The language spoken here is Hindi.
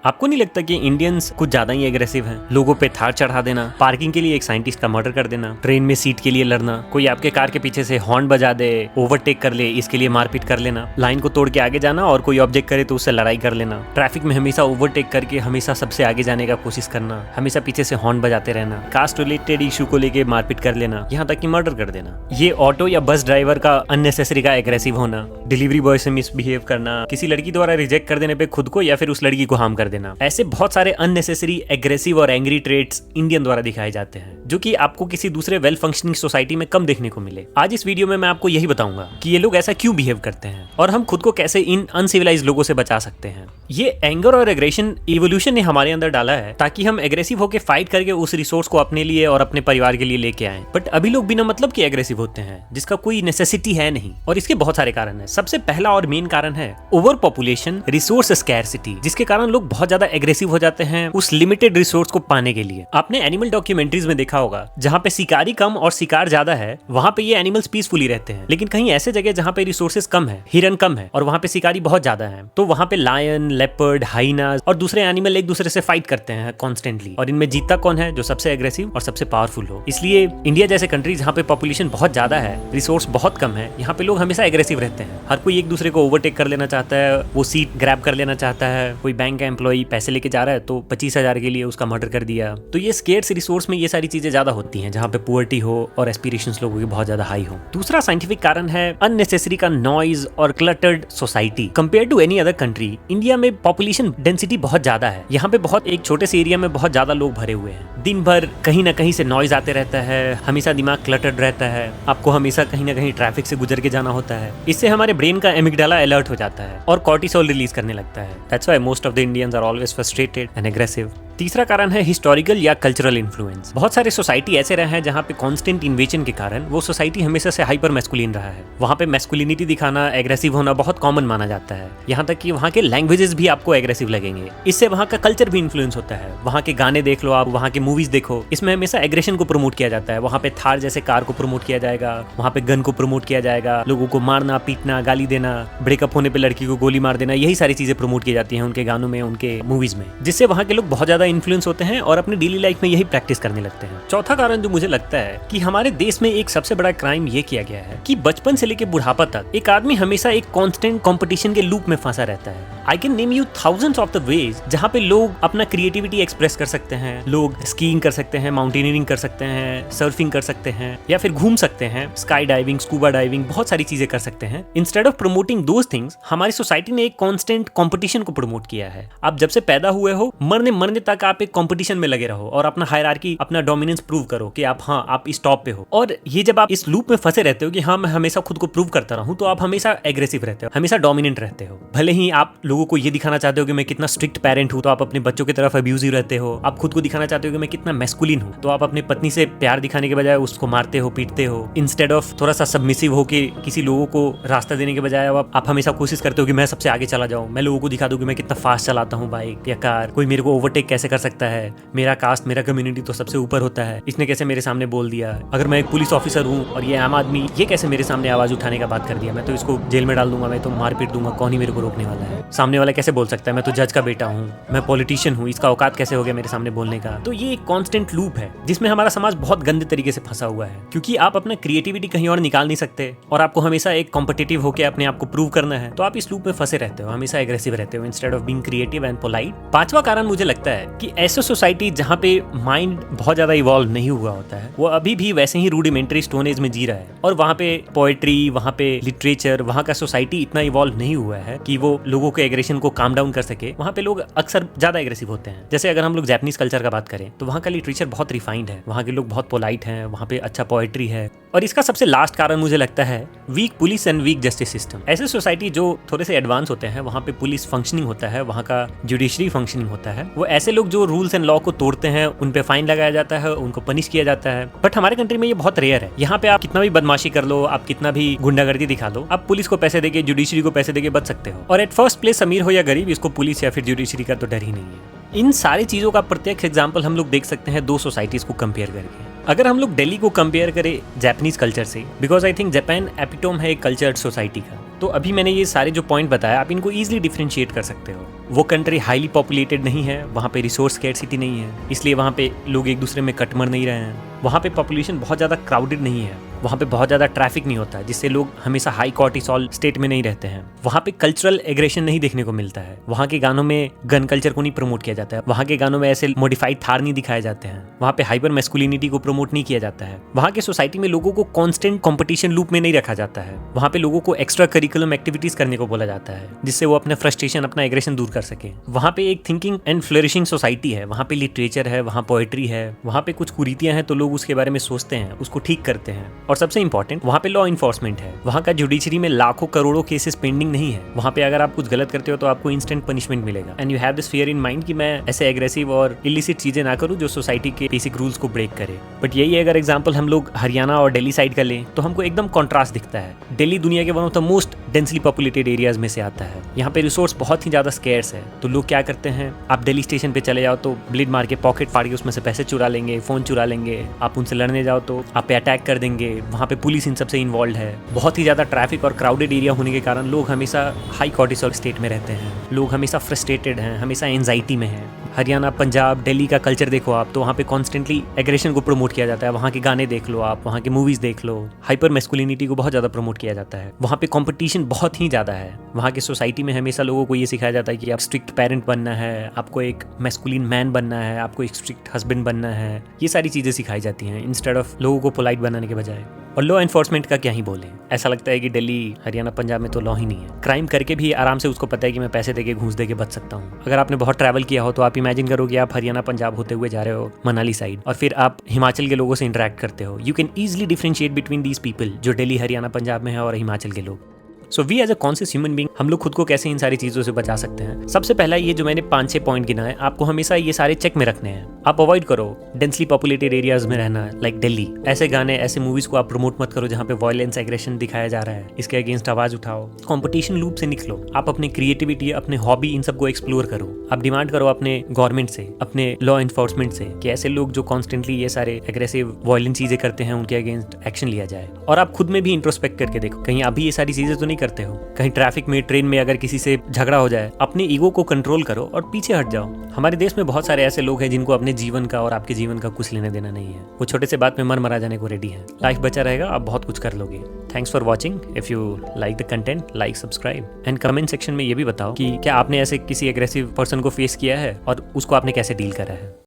आपको नहीं लगता कि इंडियंस कुछ ज्यादा ही एग्रेसिव हैं? लोगों पे थार चढ़ा देना, पार्किंग के लिए एक साइंटिस्ट का मर्डर कर देना, ट्रेन में सीट के लिए लड़ना, कोई आपके कार के पीछे से हॉर्न बजा दे, ओवरटेक कर ले, इसके लिए मारपीट कर लेना, लाइन को तोड़ के आगे जाना और कोई ऑब्जेक्ट करे तो उससे लड़ाई कर लेना, ट्रैफिक में हमेशा ओवरटेक करके हमेशा सबसे आगे जाने का कोशिश करना, हमेशा पीछे से हॉर्न बजाते रहना, कास्ट रिलेटेड इशू को लेके मारपीट कर लेना, यहाँ तक कि मर्डर कर देना। ये ऑटो या बस ड्राइवर का अननेसेसरी का एग्रेसिव होना, डिलीवरी बॉय से मिसबिहेव करना, किसी लड़की द्वारा रिजेक्ट कर देने पे खुद को या फिर उस लड़की को हार्म कर देना, ऐसे बहुत सारे अननेसेसरी एग्रेसिव और एंग्री ट्रेट्स इंडियन द्वारा दिखाए जाते हैं जो कि आपको किसी दूसरे वेल फंक्शनिंग सोसाइटी में कम देखने को मिले। आज इस वीडियो में मैं आपको यही बताऊंगा कि ये लोग ऐसा क्यों बिहेव करते हैं और हम खुद को कैसे इन अनसिविलाइज्ड लोगों से बचा सकते हैं। ये एंगर और एग्रेशन इवोल्यूशन ने हमारे अंदर डाला है ताकि हम एग्रेसिव होकर फाइट करके उस रिसोर्स को अपने लिए और अपने परिवार के लिए लेके आए। बट अभी लोग बिना मतलब के एग्रेसिव होते हैं जिसका कोई नेसेसिटी है नहीं, और इसके बहुत सारे कारण है। सबसे पहला और मेन कारण है ओवर पॉपुलेशन, रिसोर्स स्कैरसिटी, जिसके कारण लोग बहुत ज्यादा एग्रेसिव हो जाते हैं उस लिमिटेड रिसोर्स को पाने के लिए। आपने एनिमल डॉक्यूमेंट्रीज में देखा होगा जहाँ पे शिकारी कम और शिकार ज्यादा है, वहाँ पे ये एनिमल्स पीसफुली रहते हैं। लेकिन कहीं ऐसे जगह जहाँ पे रिसोर्सेज कम है, हिरन कम है और वहाँ पे शिकारी बहुत ज्यादा है, तो वहाँ पे लायन, लेपर्ड, हाइनास और दूसरे एनिमल एक दूसरे से फाइट करते हैं कॉन्स्टेंटली। और इनमें जीतता कौन है? जो सबसे एग्रेसिव और सबसे पावरफुल हो। इसलिए इंडिया जैसे कंट्री जहाँ पे पॉपुलेशन बहुत ज्यादा है, रिसोर्स बहुत कम है, यहाँ पे लोग हमेशा एग्रेसिव रहते हैं। हर कोई एक दूसरे को ओवरटेक कर लेना चाहता है, वो सीट ग्रैब कर लेना चाहता है। कोई बैंक का एम्प्लॉई पैसे लेके जा रहा है तो 25,000 के लिए उसका मर्डर कर दिया। तो ये स्केर्स रिसोर्स में ये सारी चीजें ज्यादा होती हैं जहाँ पे पुअर्टी हो और एस्पिरेशंस लोगों की बहुत ज्यादा हाई हो। दूसरा साइंटिफिक कारण है अननेसेसरी का नॉइज और cluttered society. Compare to any other country, India में पॉपुलेशन डेंसिटी बहुत ज्यादा है। यहाँ पे बहुत एक छोटे से एरिया में बहुत ज्यादा लोग भरे हुए हैं। दिन भर कहीं ना कहीं से नॉइज आते रहता है, हमेशा दिमाग क्लटर्ड रहता है, आपको हमेशा कहीं ना कहीं ट्रैफिक से गुजर के जाना होता है। इससे हमारे ब्रेन का एमिगडाला अलर्ट हो जाता है और कॉर्टिसोल रिलीज करने लगता है। That's why most of the Indians are always frustrated and aggressive. तीसरा कारण है हिस्टोरिकल या कल्चरल इन्फ्लुएंस। बहुत सारे सोसाइटी ऐसे रहे हैं जहाँ पे कांस्टेंट इन्वेजन के कारण वो सोसाइटी हमेशा से हाइपर मैस्कुलिन रहा है। वहाँ पे मैस्कुलिनिटी दिखाना, एग्रेसिव होना बहुत कॉमन माना जाता है। यहाँ तक कि वहाँ के लैंग्वेजेस भी आपको एग्रेसिव लगेंगे। इससे वहाँ का कल्चर भी इन्फ्लुएंस होता है। वहाँ के गाने देख लो आप, वहाँ के मूवीज देखो, इसमें हमेशा एग्रेशन को प्रमोट किया जाता है। वहाँ पे थार जैसे कार को प्रमोट किया जाएगा, वहाँ पे गन को प्रमोट किया जाएगा, लोगों को मारना, पीटना, गाली देना, ब्रेकअप होने पे लड़की को गोली मार देना, यही सारी चीजें प्रमोट की जाती हैं उनके गानों में, उनके मूवीज में, जिससे वहाँ के लोग बहुत ज्यादा इन्फ्लुएंस होते हैं और अपनी डेली लाइफ में यही प्रैक्टिस करने लगते हैं। चौथा कारण जो मुझे लगता है कि हमारे देश में एक सबसे बड़ा क्राइम ये किया गया है कि बचपन से लेकर बुढ़ापा तक एक आदमी हमेशा एक कांस्टेंट कंपटीशन के लूप में फंसा रहता है। I can name you thousands of the ways जहाँ पे लोग अपना क्रिएटिविटी एक्सप्रेस कर सकते हैं। लोग स्कीइंग कर सकते हैं, माउंटेनियरिंग कर सकते हैं, सर्फिंग कर सकते हैं, या फिर घूम सकते हैं, स्काई डाइविंग, स्कूबा डाइविंग, बहुत सारी चीजें कर सकते हैं। Instead of promoting those things, हमारी सोसाइटी ने एक कांस्टेंट कंपटीशन को प्रमोट किया है। आप जब से पैदा हुए हो, मरने मरने तक आप एक कंपटीशन में लगे रहो और अपना हायरार्की, अपना डोमिनेंस प्रूव करो कि आप इस टॉप पे हो। और ये जब आप इस लूप में फंसे रहते हो कि हाँ मैं हमेशा खुद को प्रूव करता रहूं, तो आप हमेशा एग्रेसिव रहते हो, हमेशा डोमिनेंट रहते हो। भले ही आप लोगों को ये दिखाना चाहते हो कि मैं कितना स्ट्रिक्ट पेरेंट हूं, तो आप अपने बच्चों की तरफ अब्यूजिव रहते हो। आप खुद को दिखाना चाहते हो कि मैं कितना मैस्कुलिन हूं, तो आप अपनी पत्नी से प्यार दिखाने के बजाय उसको मारते हो, पीटते हो। इंस्टेड ऑफ थोड़ा सा सबमिसिव होके किसी लोगों को रास्ता देने के बजाय आप हमेशा कोशिश करते हो कि मैं सबसे आगे चला जाऊं, मैं लोगों को दिखा दूं कि मैं कितना फास्ट चलाता हूं बाइक या कार, कोई मेरे को ओवरटेक कैसे कर सकता है, मेरा कास्ट, मेरा कम्युनिटी तो सबसे ऊपर होता है, इसने कैसे मेरे सामने बोल दिया। अगर मैं एक पुलिस ऑफिसर हूँ और ये आम आदमी, ये कैसे मेरे सामने आवाज उठाने का बात कर दिया, मैं तो इसको जेल में डाल दूंगा, मैं तो मार पीट दूंगा, कौन ही मेरे को रोकने वाला है। सामने वाला कैसे बोल सकता है, मैं तो जज का बेटा हूँ, मैं पॉलिटिशियन हूँ, इसका औकात कैसे हो गया मेरे सामने बोलने का। तो ये एक कांस्टेंट लूप है जिसमें हमारा समाज बहुत गंदे तरीके से फंसा हुआ है, क्योंकि आप अपना क्रिएटिविटी कहीं और निकाल नहीं सकते और आपको हमेशा एक कॉम्पिटिटिव होकर अपने आप को प्रूव करना है। तो आप इस लूप में फंसे रहते हो, हमेशा एग्रेसिव रहते हो instead of being creative and polite. पांचवा कारण मुझे लगता है कि ऐसे सोसाइटी जहाँ पे माइंड बहुत ज्यादा इवॉल्व नहीं हुआ होता है, वो अभी भी वैसे ही रूडिमेंटरी स्टोन एज में जी रहा है, और वहाँ पे पोएट्री, वहाँ पे लिटरेचर, वहाँ का सोसाइटी इतना इवॉल्व नहीं हुआ है कि वो लोगों के एग्रेशन को काम डाउन कर सके। वहाँ पे लोग अक्सर ज्यादा एग्रेसिव होते हैं। जैसे अगर हम लोग जापानीज कल्चर का बात करें तो वहाँ का लिटरेचर बहुत रिफाइंड है, वहाँ के लोग बहुत पोलाइट हैं, वहाँ पे अच्छा पोएट्री है। और इसका सबसे लास्ट कारण मुझे लगता है weak police and weak justice system. ऐसे सोसाइटी जो थोड़े से एडवांस होते हैं, वहाँ पे पुलिस फंक्शनिंग होता है, वहाँ का जुडिशरी फंक्शनिंग होता है, वो ऐसे लोग जो रूल्स एंड लॉ को तोड़ते हैं उन पे फाइन लगाया जाता है, उनको पनिश किया जाता है। बट हमारे कंट्री में ये बहुत रेयर है। यहाँ पे आप कितना भी बदमाशी कर लो, आप कितना भी गुंडागर्दी दिखा लो, आप पुलिस को पैसे देके, जुडिशरी को पैसे देके बच सकते हो। और एट फर्स्ट प्लेस अमीर हो या गरीब, इसको पुलिस या फिर जुडिशरी का तो डर ही नहीं है। इन सारी चीजों का प्रत्यक्ष एग्जाम्पल हम लोग देख सकते हैं दो सोसाइटीज को कंपेयर करके। अगर हम लोग दिल्ली को कंपेयर करें जापानीज कल्चर से, because I think Japan epitome है एक कल्चर्ड सोसाइटी का, तो अभी मैंने ये सारे जो पॉइंट बताया आप इनको ईजिली डिफ्रेंशिएट कर सकते हो। वो कंट्री हाईली पॉपुलेटेड नहीं है, वहाँ पे रिसोर्स स्कैर्सिटी नहीं है, इसलिए वहाँ पे लोग एक दूसरे में कट मर नहीं रहे हैं। वहाँ पे पॉपुलेशन बहुत ज़्यादा क्राउडेड नहीं है, वहाँ पे बहुत ज़्यादा ट्रैफिक नहीं होता जिससे लोग हमेशा हाई कॉर्टिसोल स्टेट में नहीं रहते हैं। वहाँ पे कल्चरल एग्रेशन नहीं देखने को मिलता है, वहाँ के गानों में गन कल्चर को नहीं प्रमोट किया जाता है, वहाँ के गानों में ऐसे मॉडिफाइड थार नहीं दिखाए जाते हैं, वहाँ पे हाइपर मैस्कुलिनिटी को प्रमोट नहीं किया जाता है, वहाँ के सोसाइटी में लोगों को कॉन्स्टेंट कॉम्पिटिशन लूप में नहीं रखा जाता है, वहाँ पे लोगों को एक्स्ट्रा करिकुलम एक्टिविटीज करने को बोला जाता है जिससे वो अपना फ्रस्ट्रेशन अपना एग्रेशन दूर कर सके। वहाँ पे एक थिंकिंग एंड फ्लरिशिंग सोसाइटी है, वहाँ पे लिटरेचर है, वहाँ पोएट्री है, वहाँ पे कुछ कुरीतियां हैं तो लोग उसके बारे में सोचते हैं, उसको ठीक करते हैं। और सबसे इंपॉर्टेंट वहाँ पे लॉ इन्फोर्समेंट है, वहाँ का जुडिशरी में लाखों करोड़ों केसेस पेंडिंग नहीं है, वहाँ पे अगर आप कुछ गलत करते हो तो आपको इंस्टेंट पनिशमेंट मिलेगा। And you have this fear in mind कि मैं ऐसे एग्रेसिव और इलिसिट चीजें ना करूँ जो सोसाइटी के बेसिक रूल्स को ब्रेक करे। बट यही अगर एग्जाम्पल हम लोग हरियाणा और दिल्ली साइड का लें तो हमको एकदम कॉन्ट्रास्ट दिखता है। दिल्ली दुनिया के one of the most densely populated areas में से आता है, यहाँ पे रिसोर्स बहुत ही ज्यादा स्केर्स है, तो लोग क्या करते हैं, आप दिल्ली स्टेशन पे चले जाओ तो ब्लेड मार के पॉकेट फाड़ के उसमें से पैसे चुरा लेंगे, फोन चुरा लेंगे, आप उनसे लड़ने जाओ तो आप पे अटैक कर देंगे, वहाँ पे पुलिस इन सबसे इन्वॉल्व है। बहुत ही ज्यादा ट्रैफिक और क्राउडेड एरिया होने के कारण लोग हमेशा हाई कॉर्टिसोल स्टेट में रहते हैं, लोग हमेशा फ्रस्ट्रेटेड हैं, हमेशा एंजाइटी में हैं। हरियाणा, पंजाब, दिल्ली का कल्चर देखो आप तो वहाँ पे कॉन्स्टेंटली एग्रेशन को प्रमोट किया जाता है, वहाँ के गाने देख लो आप, वहाँ के मूवीज देख लो, हाइपर मैस्कुलिनिटी को बहुत ज्यादा प्रमोट किया जाता है, वहाँ पे कंपटीशन बहुत ही ज्यादा है। वहाँ की सोसाइटी में हमेशा लोगों को ये सिखाया जाता है कि आप स्ट्रिक्ट पेरेंट बनना है, आपको एक मैस्कुलिन मैन बनना है, आपको एक स्ट्रिक्ट हस्बैंड बनना है, ये सारी चीजें सिखाई जाती हैं इंस्टेड ऑफ लोगों को पोलाइट बनाने के बजाय। और लॉ एनफोर्समेंट का क्या ही बोले, ऐसा लगता है कि दिल्ली, हरियाणा, पंजाब में तो लॉ ही नहीं है। क्राइम करके भी आराम से उसको पता है कि मैं पैसे देके घूस देके बच सकता हूँ। अगर आपने बहुत ट्रैवल किया हो तो आप इमेजिन करो कि आप हरियाणा पंजाब होते हुए जा रहे हो मनाली साइड और फिर आप हिमाचल के लोगों से इंटरेक्ट करते हो। You can easily differentiate between these people जो दिल्ली, हरियाणा, पंजाब में है और हिमाचल के लोग। So we as a conscious human being हम लोग खुद को कैसे इन सारी चीज़ों से बचा सकते हैं। सबसे पहला ये जो मैंने 5-6 पॉइंट गिनाए, आपको हमेशा ये सारे चेक में रखने हैं। आप अवॉइड करो डेंसली पॉपुलेटेड एरियाज में रहना, लाइक दिल्ली। ऐसे गाने, ऐसे मूवीज को आप प्रमोट मत करो जहाँ पे वायलेंस, एग्रेशन दिखाया जा रहा है, इसके अगेंस्ट आवाज उठाओ। कॉम्पिटिशन लूप से निकलो, आप अपने क्रिएटिविटी, अपने हॉबी, इन सबको एक्सप्लोर करो। आप डिमांड करो अपने गवर्नमेंट से, अपने लॉ इन्फोर्समेंट से कि ऐसे लोग जो कॉन्स्टेंटली ये सारे एग्रेसिव वायलेंट चीजें करते हैं उनके अगेंस्ट एक्शन लिया जाए। और आप खुद में भी इंट्रोस्पेक्ट करके देखो, कहीं आप भी ये सारी चीजें तो नहीं करते हो। कहीं ट्रैफिक में, ट्रेन में अगर किसी से झगड़ा हो जाए, अपने ईगो को कंट्रोल करो और पीछे हट जाओ। हमारे देश में बहुत सारे ऐसे लोग हैं जिनको अपने जीवन का और आपके जीवन का कुछ लेने देना नहीं है, वो छोटे से बात में मर जाने को रेडी है। लाइफ बचा रहेगा, आप बहुत कुछ कर लोगे। Thanks for watching. If you like the content, like, subscribe and comment section में ये भी बताओ कि क्या आपने ऐसे किसी एग्रेसिव पर्सन को फेस किया है और उसको आपने कैसे डील करा है।